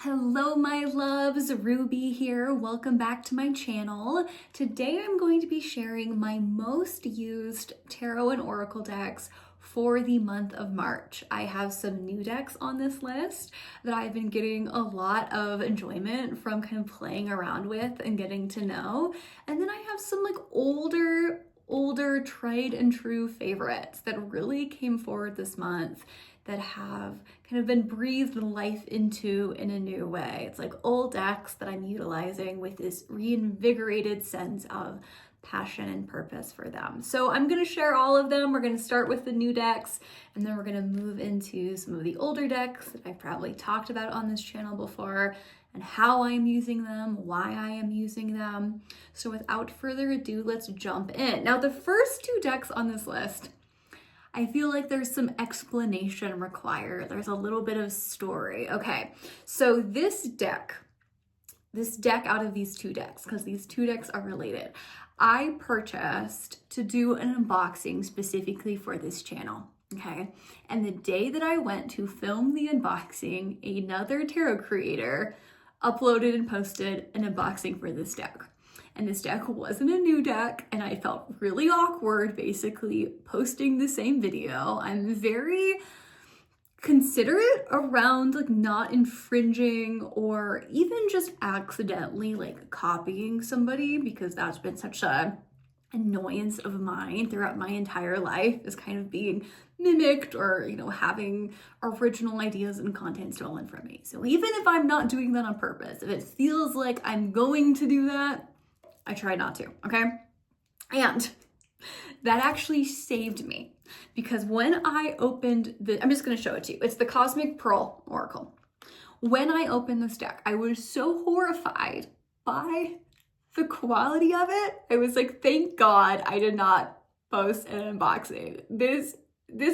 Hello my loves, Ruby here. Welcome back to my channel. Today I'm going to be sharing my most used tarot and oracle decks for the month of March. I have some new decks on this list that I've been getting a lot of enjoyment from kind of playing around with and getting to know. And then I have some like older tried and true favorites that really came forward this month that have kind of been breathed life into in a new way. It's like old decks that I'm utilizing with this reinvigorated sense of passion and purpose for them. So I'm gonna share all of them. We're gonna start with the new decks, and then we're gonna move into some of the older decks that I've probably talked about on this channel before, and how I'm using them, why I am using them. So without further ado, let's jump in. Now, the first two decks on this list, I feel like there's some explanation required. There's a little bit of story. Okay, so this deck out of these two decks, because these two decks are related, I purchased to do an unboxing specifically for this channel. Okay, and the day that I went to film the unboxing, another tarot creator uploaded and posted an unboxing for this deck. And this deck wasn't a new deck, and I felt really awkward basically posting the same video. I'm very considerate around like not infringing or even just accidentally like copying somebody, because that's been such a annoyance of mine throughout my entire life, is kind of being mimicked or, you know, having original ideas and content stolen from me. So even if I'm not doing that on purpose, if it feels like I'm going to do that, I try not to, okay? And that actually saved me, because when I opened I'm just gonna show it to you. It's the Cosmic Pearl Oracle. When I opened this deck, I was so horrified by the quality of it. I was like, thank God I did not post an unboxing. This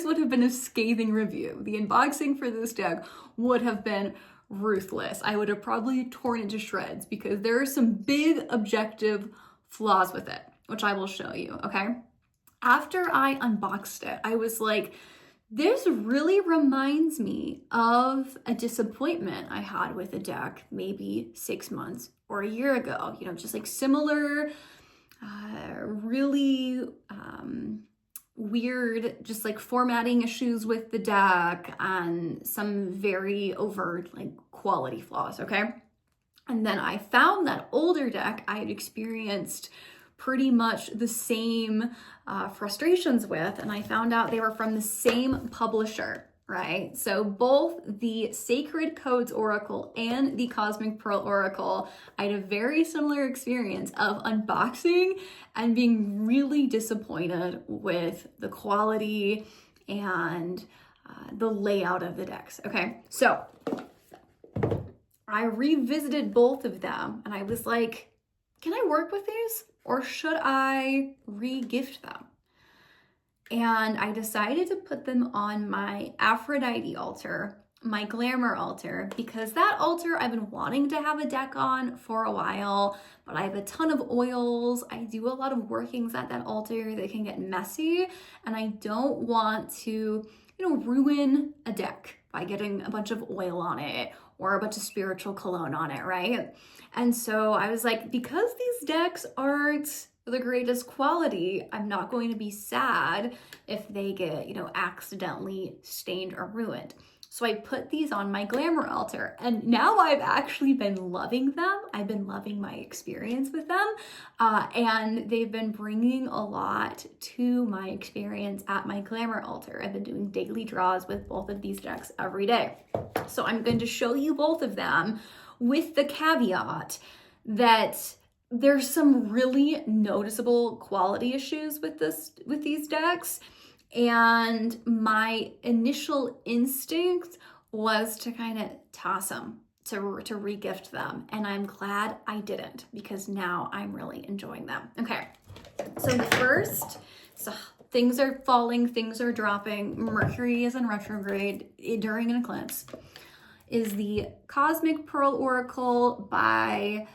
would have been a scathing review. The unboxing for this deck would have been ruthless. I would have probably torn it to shreds, because there are some big objective flaws with it, which I will show you, okay? After I unboxed it, I was like, this really reminds me of a disappointment I had with a deck maybe 6 months or a year ago. You know, just like similar, really weird, just like formatting issues with the deck and some very overt like quality flaws, okay? And then I found that older deck I had experienced pretty much the same frustrations with, and I found out they were from the same publisher, right? So both the Sacred Codes Oracle and the Cosmic Pearl Oracle, I had a very similar experience of unboxing and being really disappointed with the quality and the layout of the decks, okay? So I revisited both of them, and I was like, can I work with these, or should I re-gift them? And I decided to put them on my Aphrodite altar, my glamour altar, because that altar I've been wanting to have a deck on for a while, but I have a ton of oils. I do a lot of workings at that altar that can get messy, and I don't want to, you know, ruin a deck by getting a bunch of oil on it or a bunch of spiritual cologne on it, right? And so I was like, because these decks aren't the greatest quality, I'm not going to be sad if they get, you know, accidentally stained or ruined. So I put these on my glamour altar, and now I've actually been loving them. I've been loving my experience with them, and they've been bringing a lot to my experience at my glamour altar. I've been doing daily draws with both of these decks every day. So I'm going to show you both of them with the caveat that there's some really noticeable quality issues with these decks. And my initial instinct was to kind of toss them, to regift them. And I'm glad I didn't, because now I'm really enjoying them. Okay, so the first, so things are falling, things are dropping, Mercury is in retrograde during an eclipse, is the Cosmic Pearl Oracle by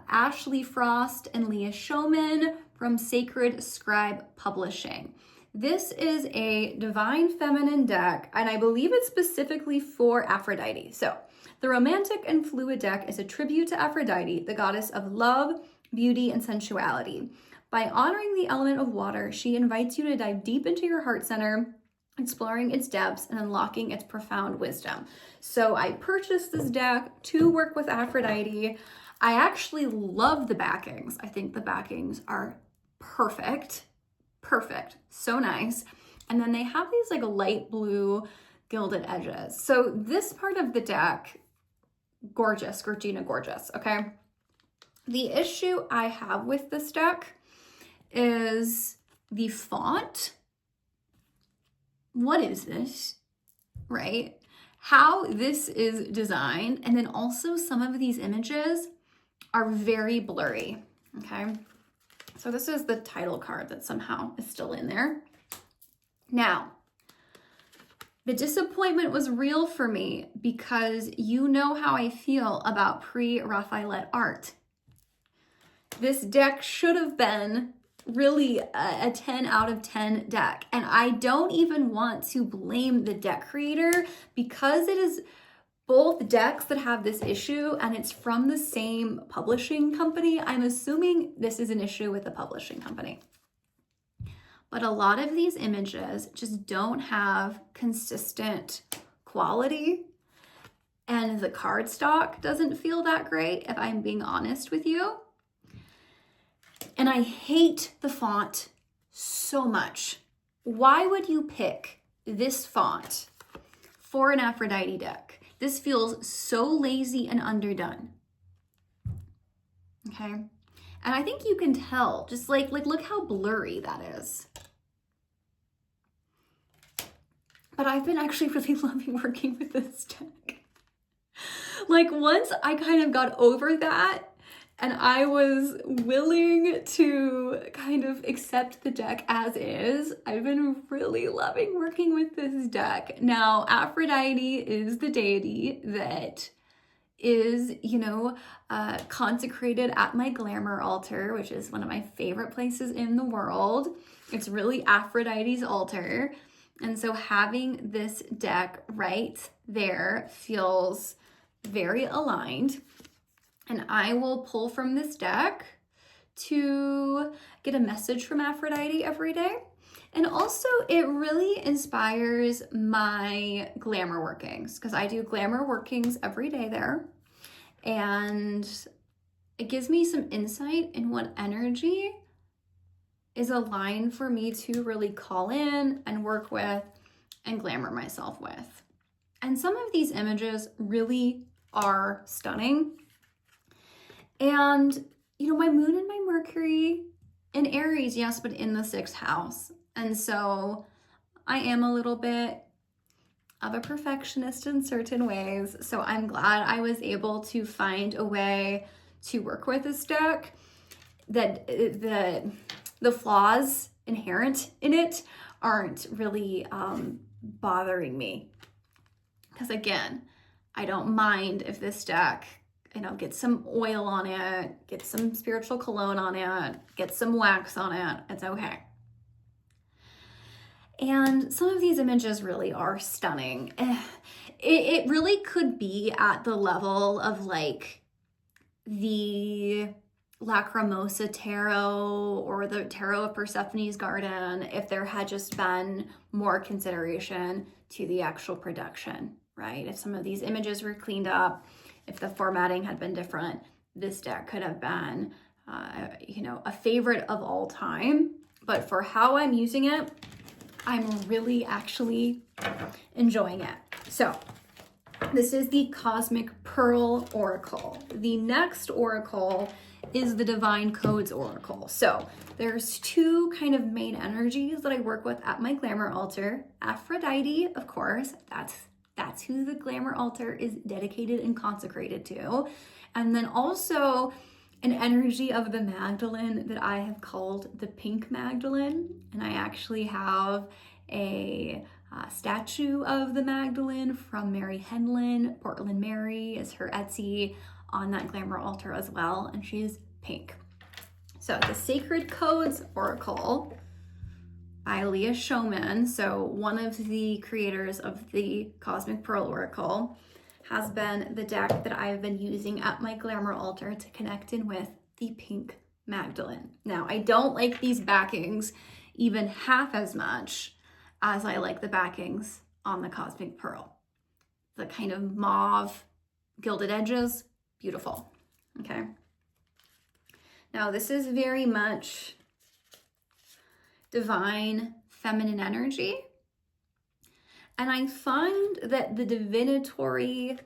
Ashley Frost and Leah Showman from Sacred Scribe Publishing. This is a divine feminine deck, and I believe it's specifically for Aphrodite. So The romantic and fluid deck is a tribute to Aphrodite, the goddess of love, beauty, and sensuality. By honoring the element of water, she invites you to dive deep into your heart center, exploring its depths and unlocking its profound wisdom. So I purchased this deck to work with Aphrodite. I actually love the backings. I think the backings are perfect. Perfect. So nice. And then they have these like light blue gilded edges. So this part of the deck, gorgeous, Gorgina gorgeous, okay? The issue I have with this deck is the font. What is this, right? How this is designed, and then also some of these images are very blurry, okay? So this is the title card that somehow is still in there. Now, the disappointment was real for me because you know how I feel about pre-Raphaelite art. This deck should have been really a 10 out of 10 deck. And I don't even want to blame the deck creator because it is both decks that have this issue and it's from the same publishing company. I'm assuming this is an issue with the publishing company. But a lot of these images just don't have consistent quality, and the cardstock doesn't feel that great, if I'm being honest with you. And I hate the font so much. Why would you pick this font for an Aphrodite deck? This feels so lazy and underdone. Okay? And I think you can tell, just like look how blurry that is. But I've been actually really loving working with this deck. Like once I kind of got over that, and I was willing to kind of accept the deck as is, I've been really loving working with this deck. Now, Aphrodite is the deity that is, consecrated at my glamour altar, which is one of my favorite places in the world. It's really Aphrodite's altar. And so having this deck right there feels very aligned. And I will pull from this deck to get a message from Aphrodite every day. And also it really inspires my glamour workings because I do glamour workings every day there. And it gives me some insight in what energy is aligned for me to really call in and work with and glamour myself with. And some of these images really are stunning. And, my moon and my Mercury in Aries, yes, but in the 6th house. And so I am a little bit of a perfectionist in certain ways. So I'm glad I was able to find a way to work with this deck that the flaws inherent in it aren't really bothering me. Because again, I don't mind if this deck, get some oil on it, get some spiritual cologne on it, get some wax on it, it's okay. And some of these images really are stunning. It really could be at the level of like the Lacrimosa tarot or the tarot of Persephone's garden if there had just been more consideration to the actual production, right? If some of these images were cleaned up, if the formatting had been different, this deck could have been, a favorite of all time. But for how I'm using it, I'm really actually enjoying it. So this is the Cosmic Pearl Oracle. The next oracle is the Divine Codes Oracle. So there's two kind of main energies that I work with at my glamour altar. Aphrodite, of course, that's who the glamour altar is dedicated and consecrated to. And then also an energy of the Magdalene that I have called the Pink Magdalene. And I actually have a statue of the Magdalene from Mary Henlin. Portland Mary is her Etsy on that glamour altar as well. And she's pink. So the Sacred Codes Oracle by Leah Showman, so one of the creators of the Cosmic Pearl Oracle, has been the deck that I've been using at my glamour altar to connect in with the Pink Magdalene. Now, I don't like these backings even half as much as I like the backings on the Cosmic Pearl. The kind of mauve gilded edges, beautiful, okay? Now, this is very much divine feminine energy. And I find that the divinatory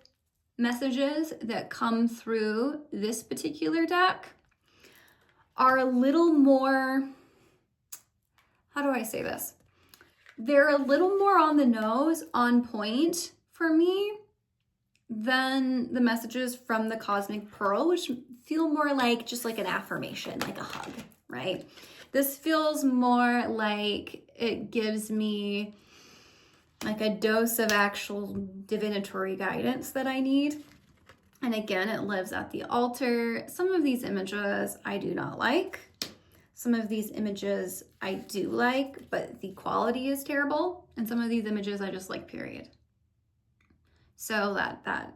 messages that come through this particular deck are a little more, how do I say this? They're a little more on the nose, on point for me than the messages from the Cosmic Pearl, which feel more like just like an affirmation, like a hug, right? This feels more like it gives me like a dose of actual divinatory guidance that I need. And again, it lives at the altar. Some of these images I do not like. Some of these images I do like, but the quality is terrible. And some of these images I just like, period. So that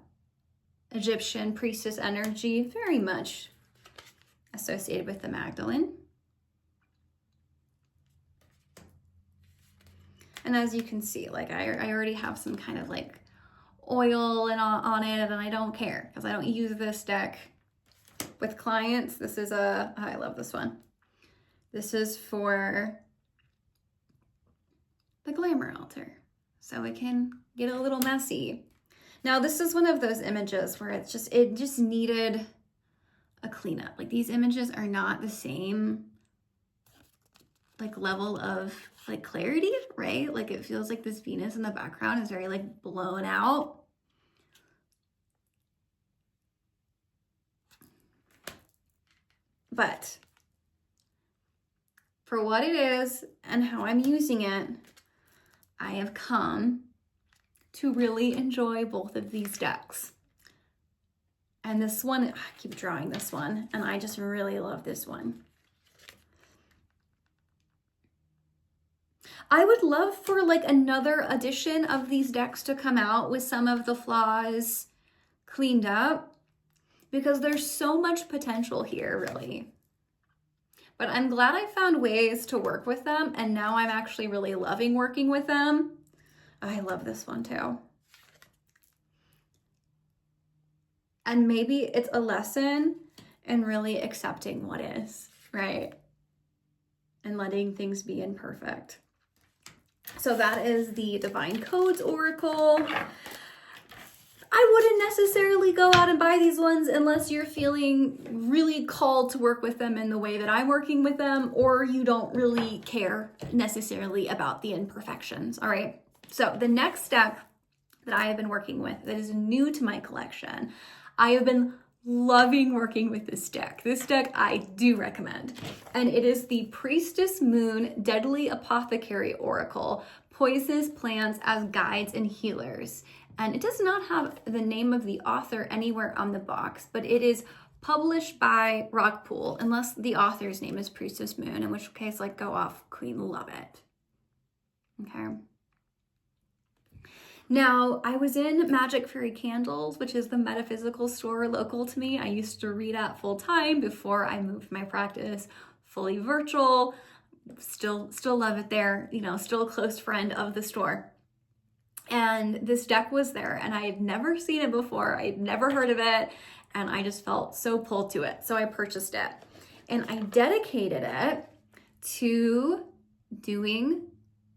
Egyptian priestess energy, very much associated with the Magdalene. And as you can see, like I already have some kind of like oil and on it, and I don't care because I don't use this deck with clients. This is I love this one. This is for the glamour altar, so it can get a little messy. Now, this is one of those images where it just needed a cleanup. Like, these images are not the same like level of like clarity, right? Like, it feels like this Venus in the background is very like blown out. But for what it is and how I'm using it, I have come to really enjoy both of these decks. And this one, I keep drawing this one, and I just really love this one. I would love for like another edition of these decks to come out with some of the flaws cleaned up, because there's so much potential here, really. But I'm glad I found ways to work with them, and now I'm actually really loving working with them. I love this one too. And maybe it's a lesson in really accepting what is, right? And letting things be imperfect. So that is the Divine Codes Oracle. I wouldn't necessarily go out and buy these ones unless you're feeling really called to work with them in the way that I'm working with them, or you don't really care necessarily about the imperfections, all right? So the next deck that I have been working with that is new to my collection, I have been loving working with this deck. This deck I do recommend. And it is the Priestess Moon Deadly Apothecary Oracle, Poisonous Plants as Guides and Healers. And it does not have the name of the author anywhere on the box, but it is published by Rockpool, unless the author's name is Priestess Moon, in which case, like, go off, queen, love it. Okay. Now, I was in Magic Fairy Candles, which is the metaphysical store local to me. I used to read at full time before I moved my practice fully virtual. Still love it there, you know, still a close friend of the store. And this deck was there, and I had never seen it before. I had never heard of it, and I just felt so pulled to it. So I purchased it, and I dedicated it to doing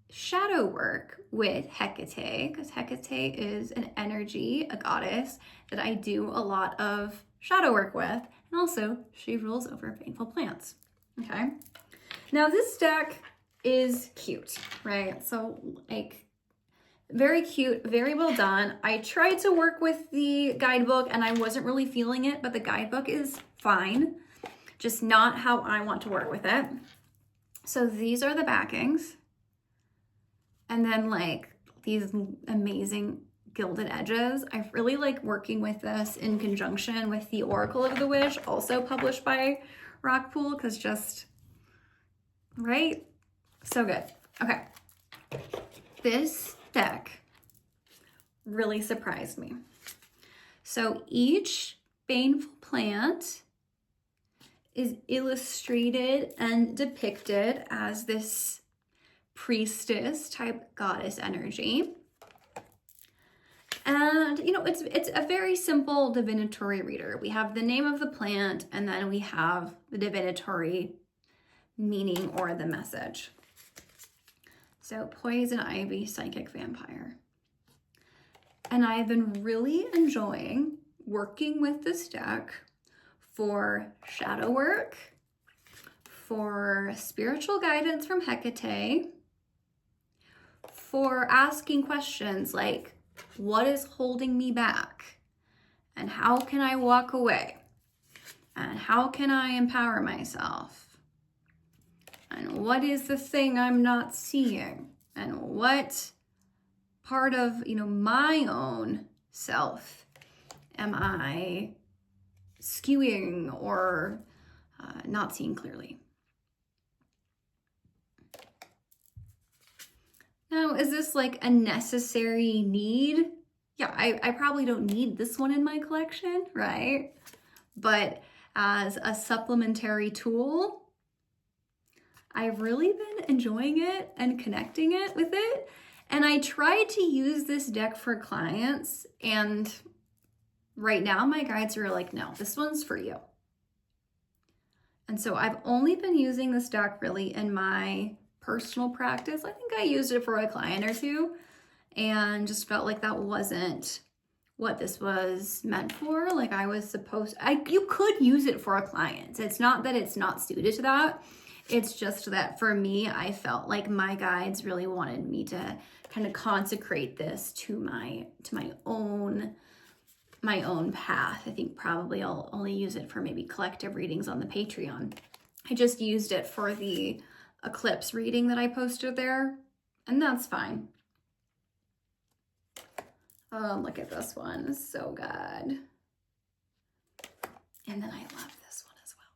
shadow work with Hecate, because Hecate is an energy, a goddess that I do a lot of shadow work with, and also she rules over painful plants. Okay, now this deck is cute, right? So like, very cute, very well done. I tried to work with the guidebook and I wasn't really feeling it, but the guidebook is fine, just not how I want to work with it. So these are the backings. And then like these amazing gilded edges. I really like working with this in conjunction with the Oracle of the Wish, also published by Rockpool, because just, right? So good. Okay. This deck really surprised me. So each baneful plant is illustrated and depicted as this priestess type goddess energy. And, you know, it's a very simple divinatory reader. We have the name of the plant, and then we have the divinatory meaning or the message. So poison ivy, psychic vampire. And I've been really enjoying working with this deck for shadow work, for spiritual guidance from Hecate, for asking questions like, what is holding me back? And how can I walk away? And how can I empower myself? And what is the thing I'm not seeing? And what part of, you know, my own self am I skewing or not seeing clearly? Now, is this like a necessary need? Yeah, I probably don't need this one in my collection, right? But as a supplementary tool, I've really been enjoying it and connecting it with it. And I tried to use this deck for clients, and right now my guides are like, no, this one's for you. And so I've only been using this deck really in my personal practice. I think I used it for a client or two and just felt like that wasn't what this was meant for. Like I was supposed, you could use it for a client. It's not that it's not suited to that. It's just that for me, I felt like my guides really wanted me to kind of consecrate this to my own path. I think probably I'll only use it for maybe collective readings on the Patreon. I just used it for the eclipse reading that I posted there, and that's fine. Look at this one, it's so good. And then I love this one as well.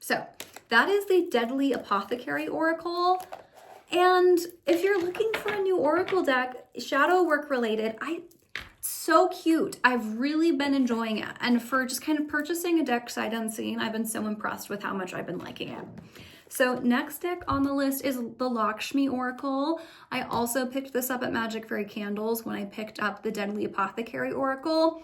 So that is the Deadly Apothecary Oracle. And if you're looking for a new oracle deck, shadow work related, so cute. I've really been enjoying it. And for just kind of purchasing a deck sight unseen, I've been so impressed with how much I've been liking it. So next deck on the list is the Lakshmi Oracle. I also picked this up at Magic Fairy Candles when I picked up the Deadly Apothecary Oracle.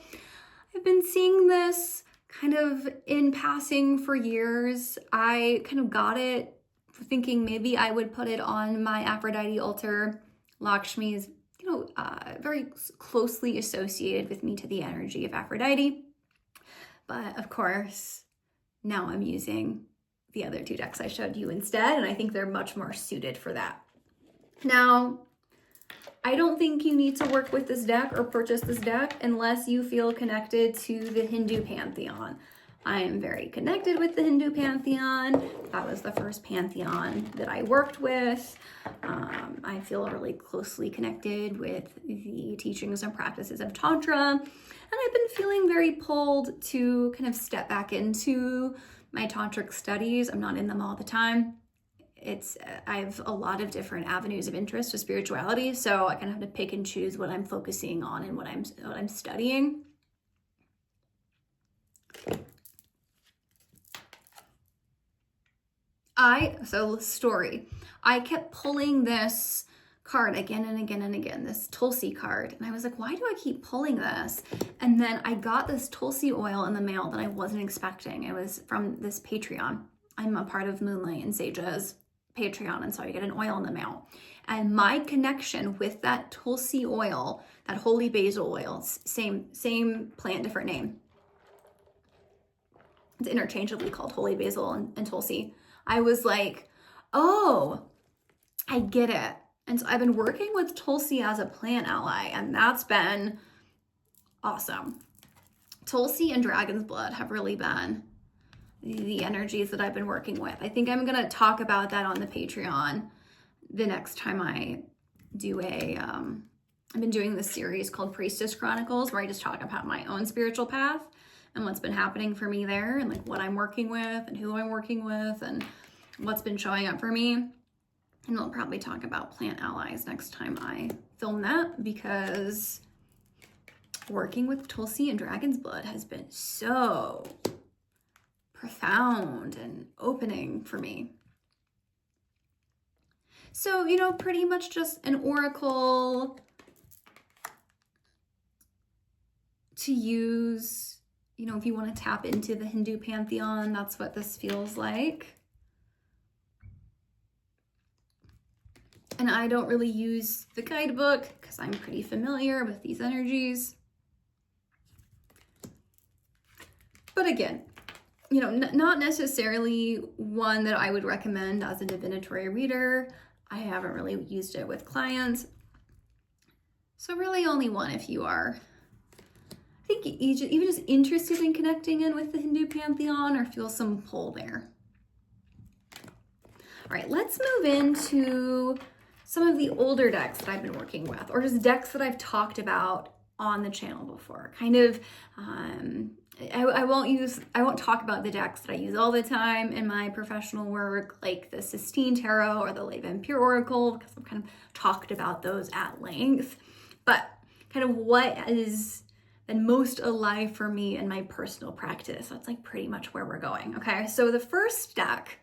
I've been seeing this kind of in passing for years. I kind of got it thinking maybe I would put it on my Aphrodite altar. Lakshmi is, you know, very closely associated with me to the energy of Aphrodite. But of course, now I'm using the other two decks I showed you instead, and I think they're much more suited for that. Now, I don't think you need to work with this deck or purchase this deck unless you feel connected to the Hindu pantheon. I am very connected with the Hindu pantheon. That was the first pantheon that I worked with. I feel really closely connected with the teachings and practices of Tantra. And I've been feeling very pulled to kind of step back into my Tantric studies. I'm not in them all the time. I have a lot of different avenues of interest to spirituality, so I kind of have to pick and choose what I'm focusing on and what I'm studying. Story. I kept pulling this card again and again and again, this Tulsi card. And I was like, why do I keep pulling this? And then I got this Tulsi oil in the mail that I wasn't expecting. It was from this Patreon. I'm a part of Moonlight and Sage's Patreon, and so I get an oil in the mail. And my connection with that Tulsi oil, that holy basil oil, same plant, different name. It's interchangeably called holy basil and Tulsi. I was like, oh, I get it. And so I've been working with Tulsi as a plant ally, and that's been awesome. Tulsi and Dragon's Blood have really been the energies that I've been working with. I think I'm going to talk about that on the Patreon the next time I do I've been doing this series called Priestess Chronicles, where I just talk about my own spiritual path and what's been happening for me there, and like what I'm working with and who I'm working with and what's been showing up for me. And I'll probably talk about plant allies next time I film that, because working with Tulsi and Dragon's Blood has been so profound and opening for me. So, you know, pretty much just an oracle to use, you know, if you want to tap into the Hindu pantheon, that's what this feels like. And I don't really use the guidebook because I'm pretty familiar with these energies. But again, you know, not necessarily one that I would recommend as a divinatory reader. I haven't really used it with clients. So really only one if you are, I think, even just interested in connecting in with the Hindu pantheon or feel some pull there. All right, let's move into some of the older decks that I've been working with, or just decks that I've talked about on the channel before. Kind of, I won't talk about the decks that I use all the time in my professional work, like the Sistine Tarot or the Le Vampire Oracle, because I've kind of talked about those at length. But kind of what has been most alive for me in my personal practice. That's like pretty much where we're going. Okay, so the first deck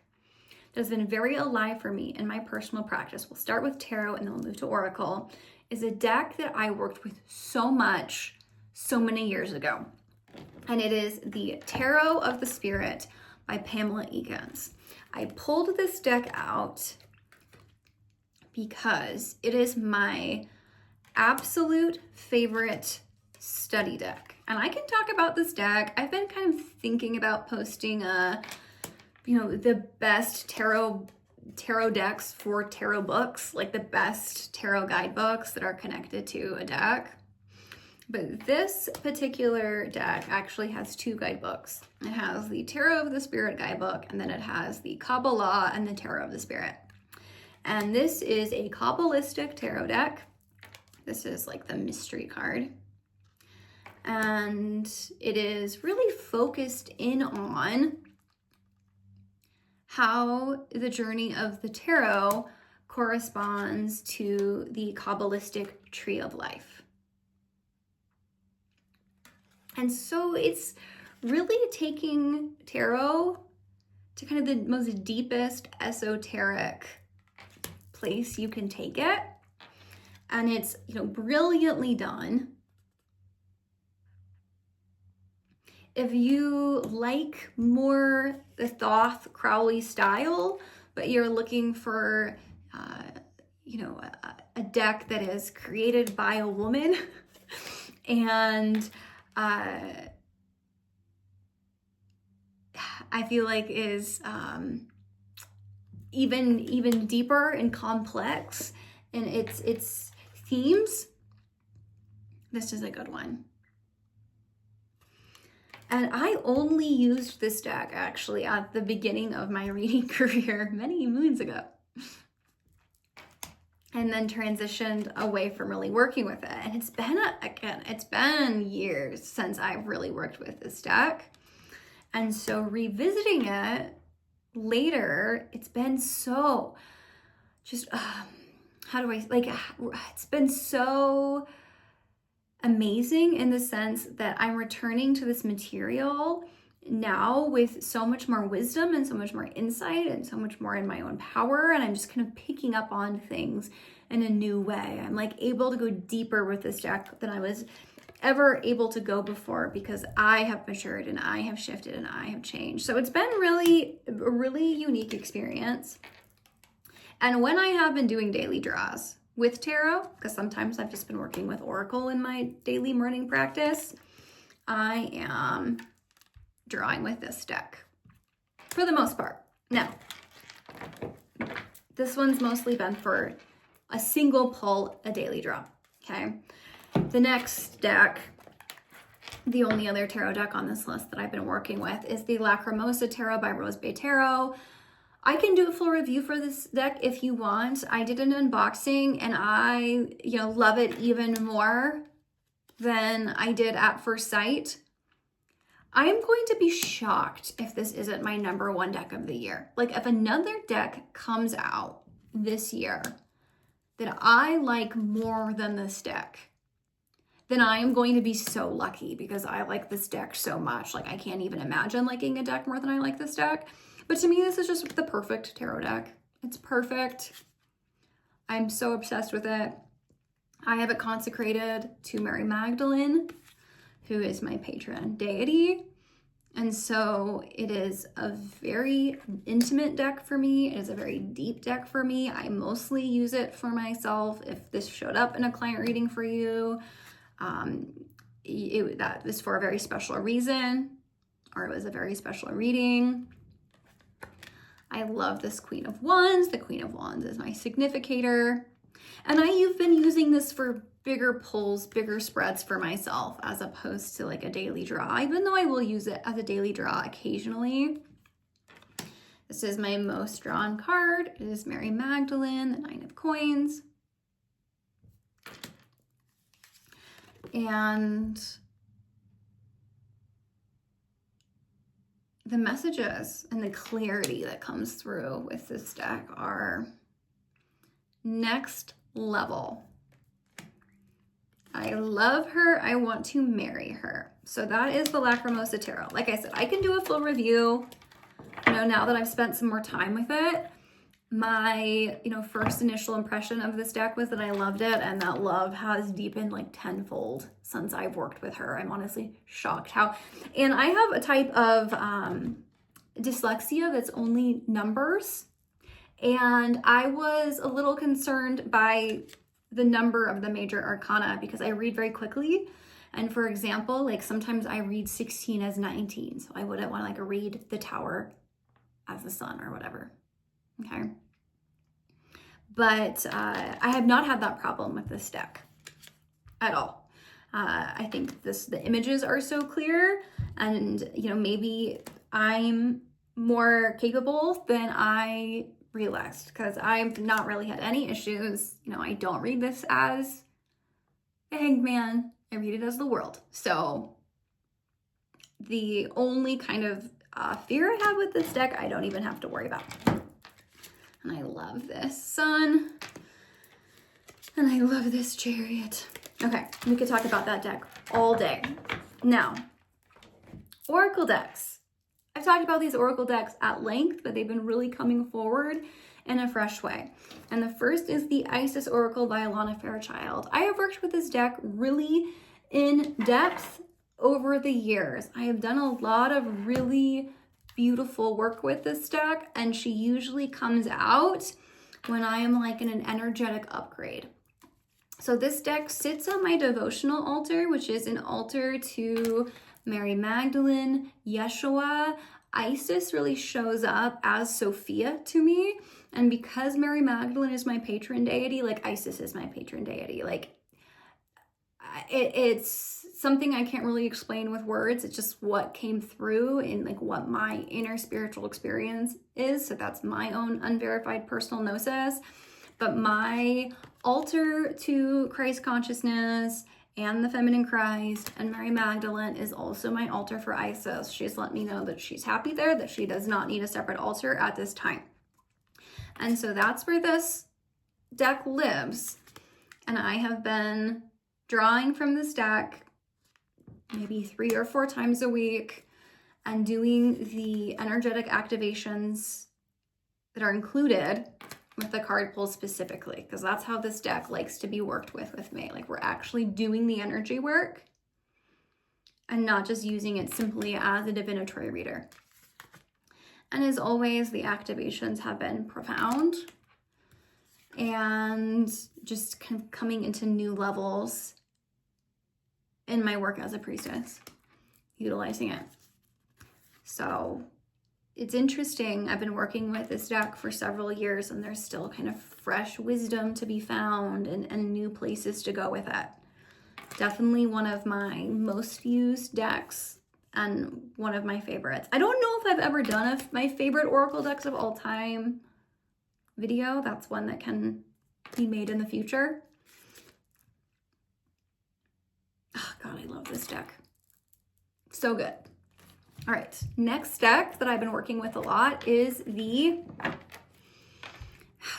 that's been very alive for me in my personal practice, we'll start with tarot and then we'll move to oracle, is a deck that I worked with so much, so many years ago. And it is the Tarot of the Spirit by Pamela Eakins. I pulled this deck out because it is my absolute favorite study deck. And I can talk about this deck. I've been kind of thinking about posting the best tarot decks for tarot books, like the best tarot guidebooks that are connected to a deck. But this particular deck actually has two guidebooks. It has the Tarot of the Spirit guidebook, and then it has the Kabbalah and the Tarot of the Spirit. And this is a Kabbalistic tarot deck. This is like the mystery card. And it is really focused in on how the journey of the tarot corresponds to the Kabbalistic tree of life. And so it's really taking tarot to kind of the most deepest esoteric place you can take it. And it's, you know, brilliantly done. If you like more the Thoth Crowley style, but you're looking for, a deck that is created by a woman and I feel like is even deeper and complex in its themes, this is a good one. And I only used this deck actually at the beginning of my reading career many moons ago. And then transitioned away from really working with it. And it's been years since I've really worked with this deck. And so revisiting it later, it's been so just, it's been so amazing in the sense that I'm returning to this material now with so much more wisdom and so much more insight and so much more in my own power, and I'm just kind of picking up on things in a new way. I'm like able to go deeper with this deck than I was ever able to go before because I have matured and I have shifted and I have changed. So it's been a really unique experience. And when I have been doing daily draws with tarot, because sometimes I've just been working with oracle in my daily morning practice, I am drawing with this deck for the most part. Now, this one's mostly been for a single pull, a daily draw, okay? The next deck, the only other tarot deck on this list that I've been working with is the Lacrimosa Tarot by Rose Bay Tarot. I can do a full review for this deck if you want. I did an unboxing and I, love it even more than I did at first sight. I am going to be shocked if this isn't my number one deck of the year. Like if another deck comes out this year that I like more than this deck, then I am going to be so lucky because I like this deck so much. Like I can't even imagine liking a deck more than I like this deck. But to me, this is just the perfect tarot deck. It's perfect. I'm so obsessed with it. I have it consecrated to Mary Magdalene, who is my patron deity. And so it is a very intimate deck for me. It is a very deep deck for me. I mostly use it for myself. If this showed up in a client reading for you, that was for a very special reason, or it was a very special reading. I love this Queen of Wands. The Queen of Wands is my significator. And I've been using this for bigger pulls, bigger spreads for myself, as opposed to like a daily draw, even though I will use it as a daily draw occasionally. This is my most drawn card. It is Mary Magdalene, the Nine of Coins. And the messages and the clarity that comes through with this deck are next level. I love her. I want to marry her. So that is the Lacrimosa Tarot. Like I said, I can do a full review, now that I've spent some more time with it. My, first initial impression of this deck was that I loved it, and that love has deepened like tenfold since I've worked with her. I'm honestly shocked how, and I have a type of dyslexia that's only numbers. And I was a little concerned by the number of the major arcana because I read very quickly. And for example, like sometimes I read 16 as 19. So I wouldn't want to like read the Tower as the Sun or whatever. Okay. But I have not had that problem with this deck at all. I think the images are so clear, and maybe I'm more capable than I realized, because I've not really had any issues. I don't read this as a hanged man. I read it as the world. So the only kind of fear I have with this deck, I don't even have to worry about. And I love this Sun. And I love this Chariot. Okay, we could talk about that deck all day. Now, Oracle decks. I've talked about these Oracle decks at length, but they've been really coming forward in a fresh way. And the first is the Isis Oracle by Alana Fairchild. I have worked with this deck really in depth over the years. I have done a lot of really beautiful work with this deck, and she usually comes out when I am like in an energetic upgrade. So this deck sits on my devotional altar, which is an altar to Mary Magdalene, Yeshua. Isis really shows up as Sophia to me. And because Mary Magdalene is my patron deity, like Isis is my patron deity. Like it's something I can't really explain with words. It's just what came through in like what my inner spiritual experience is. So that's my own unverified personal gnosis. But my altar to Christ consciousness and the feminine Christ and Mary Magdalene is also my altar for Isis. She's let me know that she's happy there, that she does not need a separate altar at this time. And so that's where this deck lives. And I have been drawing from this deck maybe 3 or 4 times a week and doing the energetic activations that are included with the card pull specifically, because that's how this deck likes to be worked with me. Like we're actually doing the energy work and not just using it simply as a divinatory reader. And as always, the activations have been profound and just kind of coming into new levels in my work as a priestess, utilizing it. So it's interesting. I've been working with this deck for several years, and there's still kind of fresh wisdom to be found and new places to go with it. Definitely one of my most used decks and one of my favorites. I don't know if I've ever done my favorite Oracle decks of all time video. That's one that can be made in the future. Oh God, I love this deck. So good. All right, next deck that I've been working with a lot is the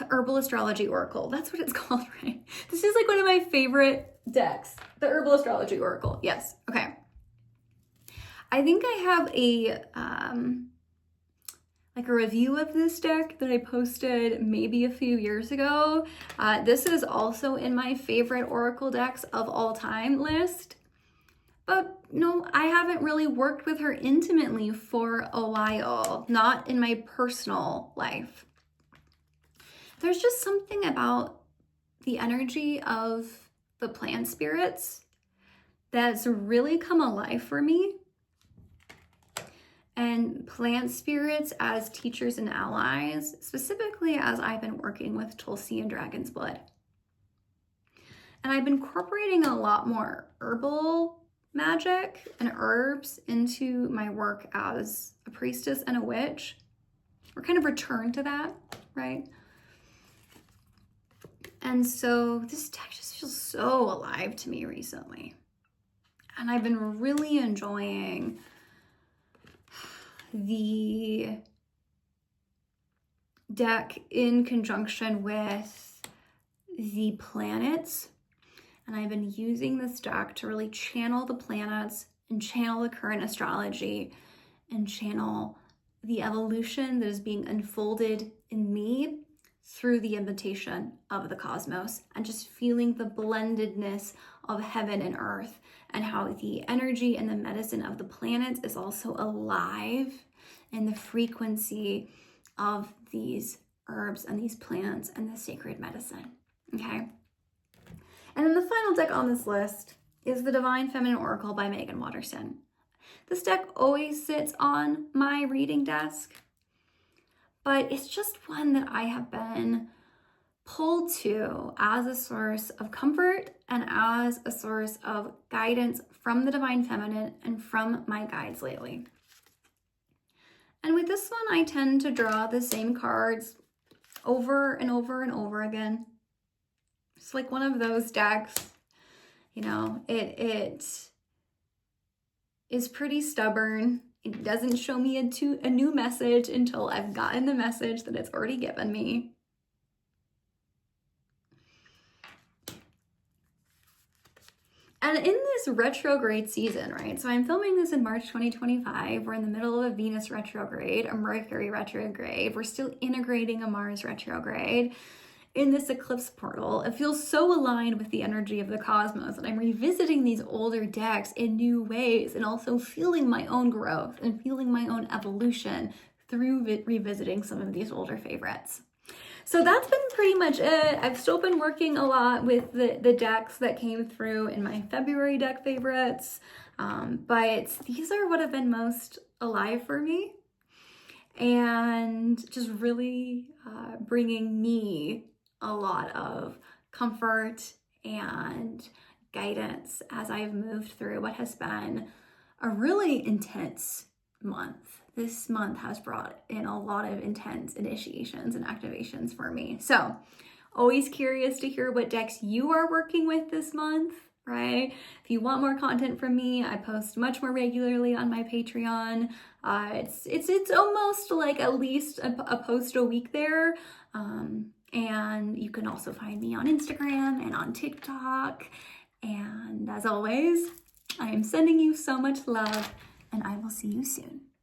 Herbal Astrology Oracle. That's what it's called, right? This is like one of my favorite decks. The Herbal Astrology Oracle. Yes. Okay. I think I have a review of this deck that I posted maybe a few years ago. This is also in my favorite Oracle decks of all time list. But no, I haven't really worked with her intimately for a while, not in my personal life. There's just something about the energy of the plant spirits that's really come alive for me. And plant spirits as teachers and allies, specifically as I've been working with Tulsi and Dragon's Blood. And I've been incorporating a lot more herbal magic and herbs into my work as a priestess and a witch. We're kind of returned to that, right? And so this deck just feels so alive to me recently. And I've been really enjoying the deck in conjunction with the planets. And I've been using this deck to really channel the planets and channel the current astrology and channel the evolution that is being unfolded in me through the invitation of the cosmos, and just feeling the blendedness of heaven and earth, and how the energy and the medicine of the planets is also alive in the frequency of these herbs and these plants and the sacred medicine. Okay. And then the final deck on this list is the Divine Feminine Oracle by Megan Watterson. This deck always sits on my reading desk, but it's just one that I have been pulled to as a source of comfort and as a source of guidance from the Divine Feminine and from my guides lately. And with this one, I tend to draw the same cards over and over and over again. It's like one of those decks, you know, it is pretty stubborn. It doesn't show me a new message until I've gotten the message that it's already given me. And in this retrograde season, right? So I'm filming this in March 2025. We're in the middle of a Venus retrograde, a Mercury retrograde. We're still integrating a Mars retrograde in this eclipse portal. It feels so aligned with the energy of the cosmos, and I'm revisiting these older decks in new ways, and also feeling my own growth and feeling my own evolution through revisiting some of these older favorites. So that's been pretty much it. I've still been working a lot with the decks that came through in my February deck favorites, but these are what have been most alive for me, and just really bringing me a lot of comfort and guidance as I've moved through what has been a really intense month. This month has brought in a lot of intense initiations and activations for me. So always curious to hear what decks you are working with this month, right? If you want more content from me, I post much more regularly on my Patreon. It's almost like at least a post a week there. And you can also find me on Instagram and on TikTok. And as always, I am sending you so much love, and I will see you soon.